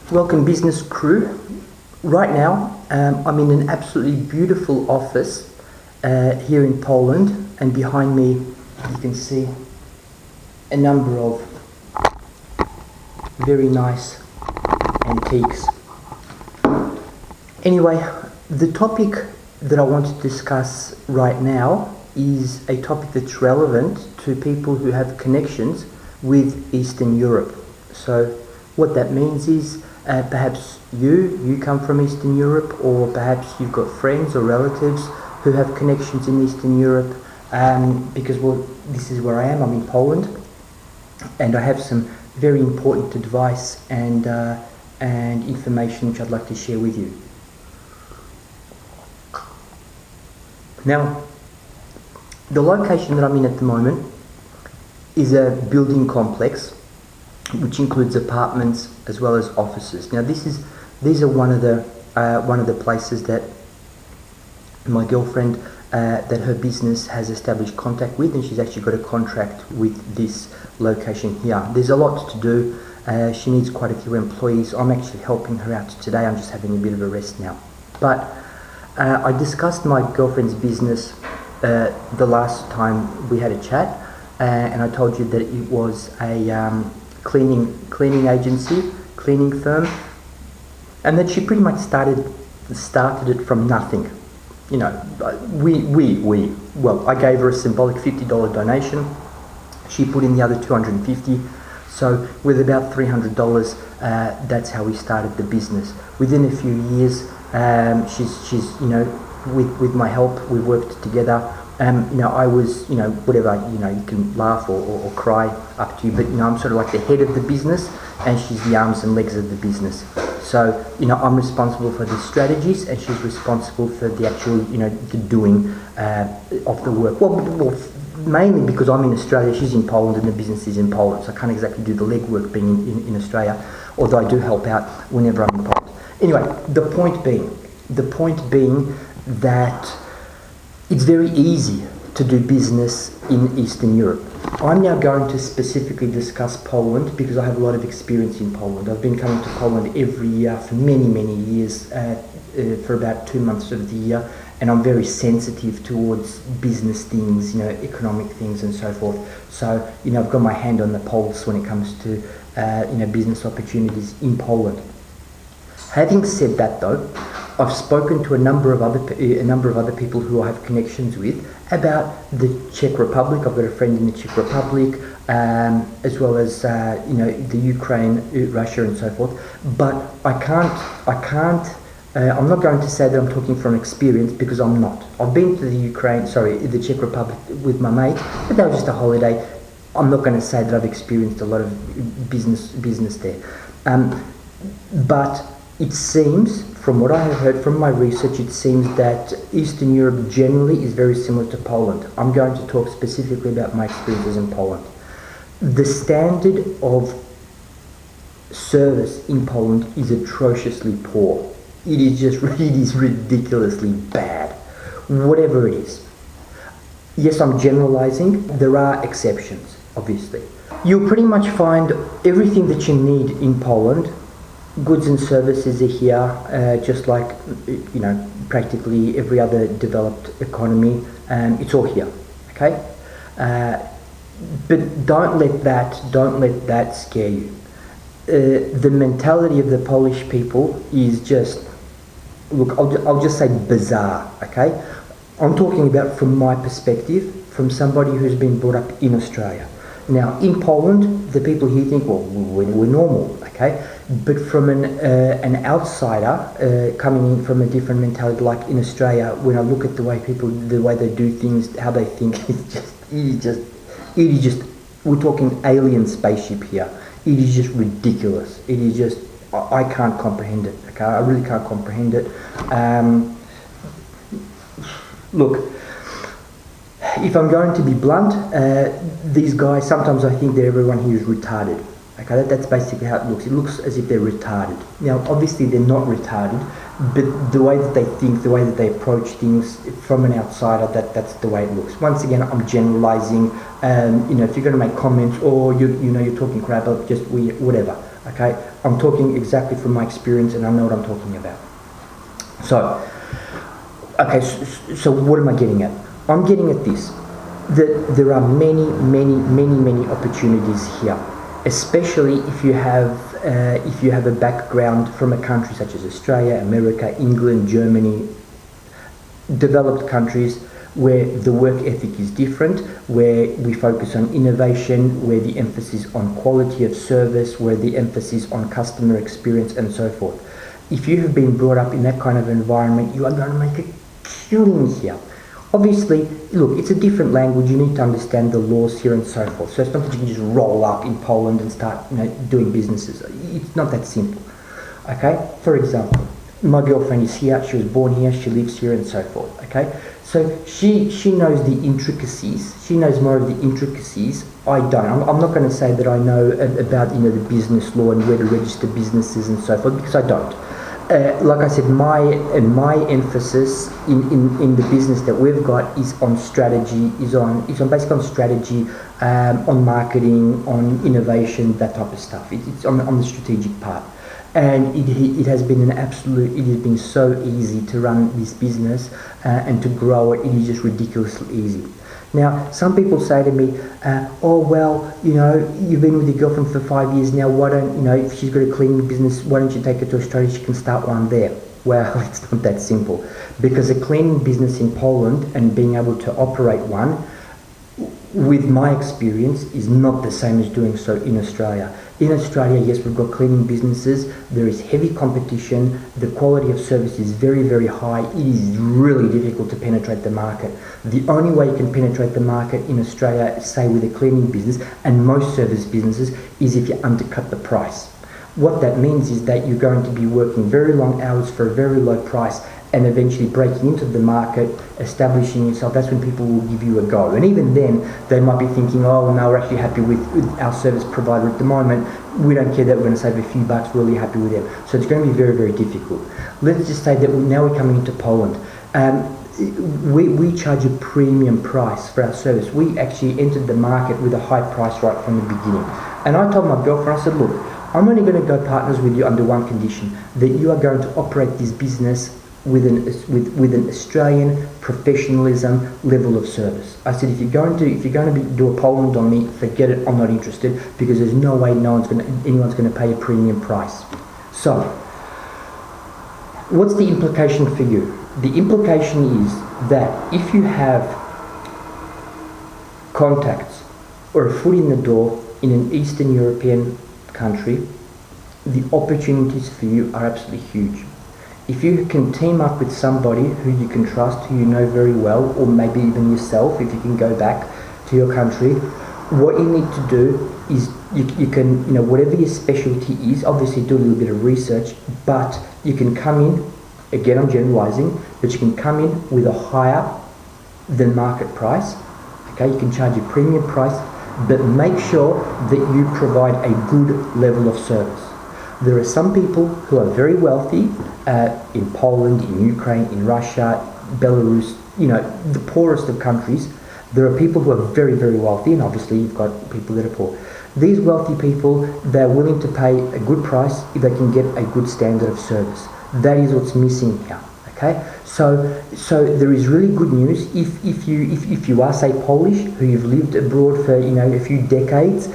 Welcome business crew. Right now I'm in an absolutely beautiful office here in Poland, and behind me you can see a number of very nice antiques. Anyway, the topic that I want to discuss right now is a topic that's relevant to people who have connections with Eastern Europe. So what that means is perhaps you come from Eastern Europe, or perhaps you've got friends or relatives who have connections in Eastern Europe, because, well, this is where I am. I'm in Poland, and I have some very important advice and information which I'd like to share with you. Now, the location that I'm in at the moment is a building complex which includes apartments as well as offices. Now, these are one of the places that my girlfriend, that her business has established contact with, and she's actually got a contract with this location here. There's a lot to do. She needs quite a few employees. I'm actually helping her out today. I'm just having a bit of a rest now. But I discussed my girlfriend's business the last time we had a chat, and I told you that it was a cleaning agency, cleaning firm, and that she pretty much started it from nothing. You know, well, I gave her a symbolic $50 donation. She put in the other $250. So with about $300, that's how we started the business. Within a few years, she's you know, with my help, we worked together. You know, I was, you know, whatever, you know, you can laugh or cry, up to you, but, you know, I'm sort of like the head of the business, and she's the arms and legs of the business. So, you know, I'm responsible for the strategies, and she's responsible for the actual, you know, the doing of the work. Well, mainly because I'm in Australia, she's in Poland, and the business is in Poland, so I can't exactly do the legwork being in Australia, although I do help out whenever I'm in Poland. Anyway, the point being that it's very easy to do business in Eastern Europe. I'm now going to specifically discuss Poland because I have a lot of experience in Poland. I've been coming to Poland every year for many years, for about 2 months of the year, and I'm very sensitive towards business things, you know, economic things and so forth. So, you know, I've got my hand on the pulse when it comes to, you know, business opportunities in Poland. Having said that, though, I've spoken to a number of other people who I have connections with about the Czech Republic. I've got a friend in the Czech Republic, as well as you know, the Ukraine, Russia, and so forth. But I can't. I'm not going to say that I'm talking from experience, because I'm not. I've been to the Czech Republic with my mate, but that was just a holiday. I'm not going to say that I've experienced a lot of business there. But it seems, from what I have heard from my research, it seems that Eastern Europe generally is very similar to Poland. I'm going to talk specifically about my experiences in Poland. The standard of service in Poland is atrociously poor. It is ridiculously bad, whatever it is. Yes, I'm generalizing. There are exceptions, obviously. You'll pretty much find everything that you need in Poland. Goods and services are here, just like, you know, practically every other developed economy. It's all here, okay? But don't let that scare you. The mentality of the Polish people is just, look, I'll just say bizarre, okay? I'm talking about from my perspective, from somebody who's been brought up in Australia. Now, in Poland, the people here think, well, we're normal, okay? But from an outsider coming in from a different mentality, like in Australia, when I look at the way they do things, how they think, it is just, we're talking alien spaceship here. It is just ridiculous. It is just, I can't comprehend it, okay? I really can't comprehend it. Look, if I'm going to be blunt, these guys, sometimes I think that everyone here is retarded. Okay, that's basically how it looks. It looks as if they're retarded. Now, obviously, they're not retarded, but the way that they think, the way that they approach things from an outsider, that's the way it looks. Once again, I'm generalizing. If you're going to make comments or you're talking crap, just whatever. Okay, I'm talking exactly from my experience, and I know what I'm talking about. So, okay, so what am I getting at? I'm getting at this, that there are many opportunities here, especially if you have a background from a country such as Australia, America, England, Germany, developed countries where the work ethic is different, where we focus on innovation, where the emphasis on quality of service, where the emphasis on customer experience and so forth. If you have been brought up in that kind of environment, you are going to make a killing here. Obviously, look, it's a different language. You need to understand the laws here and so forth. So it's not that you can just roll up in Poland and start doing businesses. It's not that simple. Okay? For example, my girlfriend is here. She was born here. She lives here and so forth. Okay? So she knows the intricacies. She knows more of the intricacies. I don't. I'm not going to say that I know about the business law and where to register businesses and so forth, because I don't. Like I said, my emphasis in the business that we've got is on strategy, is on basically on strategy, on marketing, on innovation, that type of stuff. It's on the strategic part, and it has been it has been so easy to run this business and to grow it. It is just ridiculously easy. Now, some people say to me, oh, well, you've been with your girlfriend for 5 years now, why don't, if she's got a cleaning business, why don't you take her to Australia, she can start one there. Well, it's not that simple, because a cleaning business in Poland and being able to operate one, with my experience, is not the same as doing so in Australia. In Australia, yes, we've got cleaning businesses, there is heavy competition, the quality of service is very high, it is really difficult to penetrate the market. The only way you can penetrate the market in Australia, say with a cleaning business, and most service businesses, is if you undercut the price. What that means is that you're going to be working very long hours for a very low price, and eventually breaking into the market, establishing yourself. That's when people will give you a go. And even then, they might be thinking, oh, no, we're actually happy with our service provider at the moment. We don't care that we're going to save a few bucks, we're really happy with them. So it's going to be very difficult. Let's just say that now we're coming into Poland. We charge a premium price for our service. We actually entered the market with a high price right from the beginning. And I told my girlfriend, I said, look, I'm only going to go partners with you under one condition, that you are going to operate this business with an Australian professionalism level of service. I said, if you're going to do a Poland on me, forget it. I'm not interested, because there's no way anyone's going to pay a premium price. So, what's the implication for you? The implication is that if you have contacts or a foot in the door in an Eastern European country, the opportunities for you are absolutely huge. If you can team up with somebody who you can trust, who you know very well, or maybe even yourself, if you can go back to your country, what you need to do is you can, whatever your specialty is, obviously do a little bit of research, but you can come in, again I'm generalizing, but you can come in with a higher than market price. Okay, you can charge a premium price, but make sure that you provide a good level of service. There are some people who are very wealthy in Poland, in Ukraine, in Russia, Belarus, the poorest of countries. There are people who are very wealthy, and obviously you've got people that are poor. These wealthy people, they're willing to pay a good price if they can get a good standard of service. That is what's missing here. Okay, so there is really good news if you are, say, Polish, who you've lived abroad for a few decades,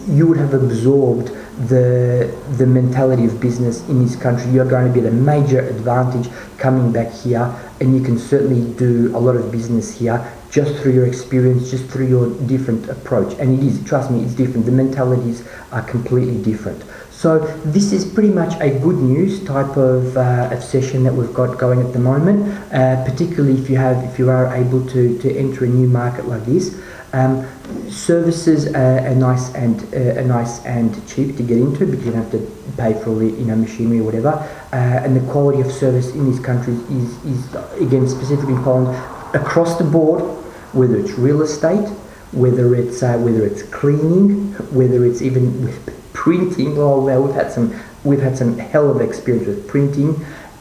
you would have absorbed the mentality of business in this country. You're going to be at a major advantage coming back here, and you can certainly do a lot of business here just through your experience, just through your different approach. And it is, trust me, it's different. The mentalities are completely different. So this is pretty much a good news type of session that we've got going at the moment, particularly if you are able to enter a new market like this. Services are nice and cheap to get into, because you don't have to pay for all the machinery or whatever. And the quality of service in these countries is again, specifically in Poland, across the board, whether it's real estate, whether it's cleaning, whether it's even with printing. Oh well, we've had some hell of experience with printing.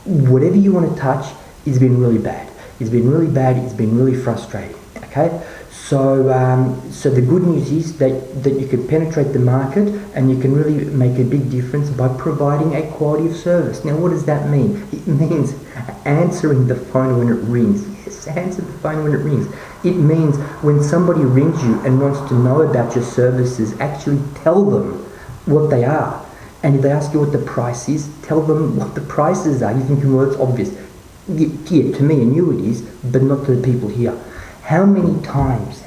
Whatever you want to touch, it's been really bad. It's been really bad. It's been really frustrating. Okay. So the good news is that you can penetrate the market and you can really make a big difference by providing a quality of service. Now, what does that mean? It means answering the phone when it rings. Yes, answer the phone when it rings. It means when somebody rings you and wants to know about your services, actually tell them what they are. And if they ask you what the price is, tell them what the prices are. You think, well, it's obvious. Yeah, to me, I knew it is, but not to the people here. How many times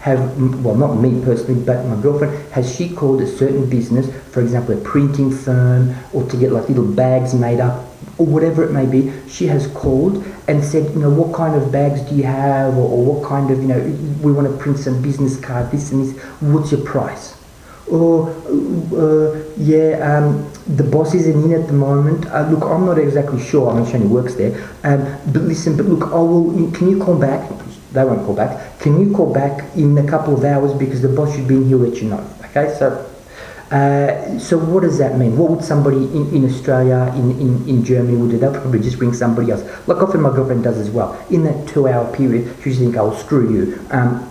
have, well, not me personally, but my girlfriend, has she called a certain business, for example, a printing firm, or to get like little bags made up, or whatever it may be, she has called and said, what kind of bags do you have, or what kind of, we want to print some business cards, this and this, what's your price? Or, the boss isn't in at the moment. Look, I'm not exactly sure. I mean, she only works there. But listen, can you call back? They won't call back. Can you call back in a couple of hours because the boss should be in, he'll let you know. Okay, so what does that mean? What would somebody in Australia, in Germany would do? They'll probably just ring somebody else. Like often my girlfriend does as well. In that 2-hour period, she'll think, "Oh, screw you."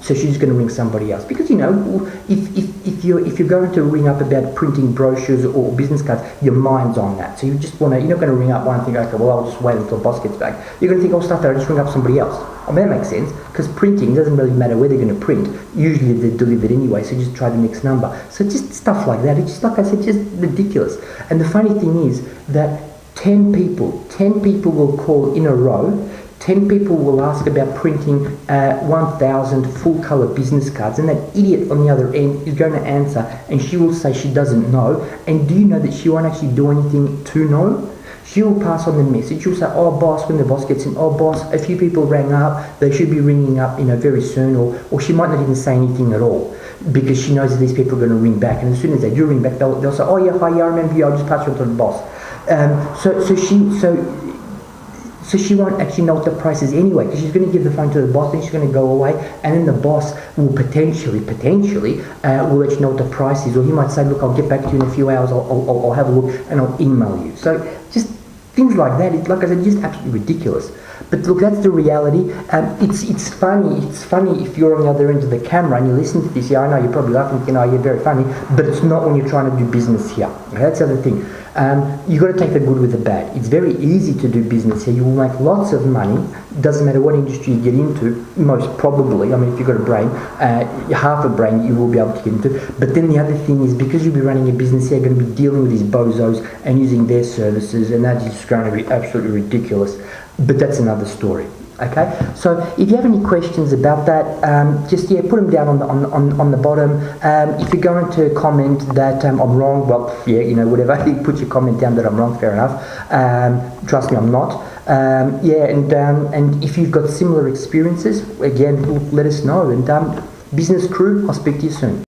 So she's just going to ring somebody else. Because, if you're going to ring up about printing brochures or business cards, your mind's on that. So you just want to, you're not going to ring up one and think, okay, well, I'll just wait until the boss gets back. You're going to think, oh, stuff there, I'll just ring up somebody else. I mean, that makes sense, because printing doesn't really matter where they're going to print. Usually they're delivered anyway, so just try the next number. So just stuff like that. It's just, like I said, just ridiculous. And the funny thing is that 10 people will call in a row. 10 people will ask about printing 1,000 full-colour business cards, and that idiot on the other end is going to answer, and she will say she doesn't know. And do you know that she won't actually do anything to know? She will pass on the message. She'll say, "Oh, boss," when the boss gets in, "Oh, boss, a few people rang up. They should be ringing up, very soon." Or she might not even say anything at all because she knows that these people are going to ring back. And as soon as they do ring back, they'll say, "Oh, yeah, hi, yeah, I remember you. I'll just pass you on to the boss." So she won't actually know what the price is anyway, because she's going to give the phone to the boss, and she's going to go away, and then the boss will potentially will let you know what the price is, or he might say, "Look, I'll get back to you in a few hours. I'll have a look and I'll email you." So just things like that. It's, like I said, just absolutely ridiculous. But look, that's the reality. It's funny. It's funny if you're on the other end of the camera and you listen to this. Yeah, I know you're probably laughing, you're very funny, but it's not when you're trying to do business here. Okay, that's the other thing. You've got to take the good with the bad. It's very easy to do business here. You will make lots of money. Doesn't matter what industry you get into, most probably. I mean, if you've got a brain, half a brain, you will be able to get into. But then the other thing is, because you'll be running a business here, you're going to be dealing with these bozos and using their services, and that is going to be absolutely ridiculous. But that's another story. Okay, so if you have any questions about that, just put them down on the bottom. If you're going to comment that I'm wrong, well, whatever. You put your comment down that I'm wrong. Fair enough. Trust me, I'm not. And if you've got similar experiences, again, let us know. And business crew, I'll speak to you soon.